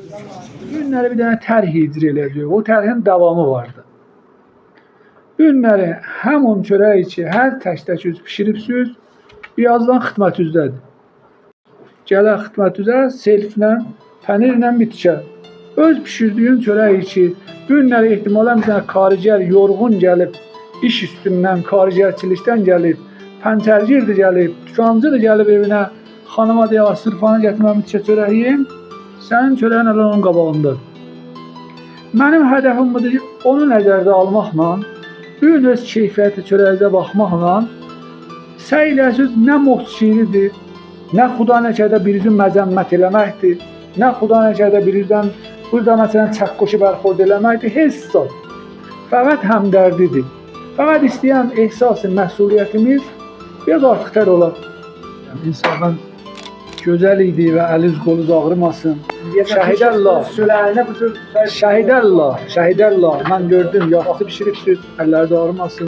Bu günləri bir dənə tərh icra eləyəcək. O tərhin davamı vardı. Bu günləri həm onun çörəyi ki, hər tək-tək üz bişiribsiniz, birazdan xidmət üzdədir. Gələr xidmət üzə selflə, pənirlə bitkər. Öz pişirdiyin çörəyi ki, bu günləri ehtimalən bir dənə karicər yorğun gəlib, iş üstündən, karicərçilikdən gəlib, pəncərgirdir gəlib, dükancıdır gəlib evinə, xanıma deyər, sırfanı gətirməm bitkər çörəyim, sənin çörəyin elə onun qabağındadır. Mənim hədəfim budur ki, onu nəzərdə almaqla, bu gün öz keyfiyyəti çörəyinizə baxmaqla, səy eləyəsiniz, nə moçşiridir, nə xuda nəkərdə birinizin məzəmmət eləməkdir, nə xuda nəkərdə birinizdən burada məsələn çəqqoşu bərxord eləməkdir, heç zat. Fəqət həmdərdidir. Fəqət istəyən ehsas-ı məsuliyyətimiz biraz artıqdır olar. İnsanlar gözəl idi və əliz qoluz ağrımasın. Şəhidəllah. Şəhidəllah. Şəhidəllah. Mən gördüm, yaxşı pişiribsiniz, əlləriniz ağrımasın.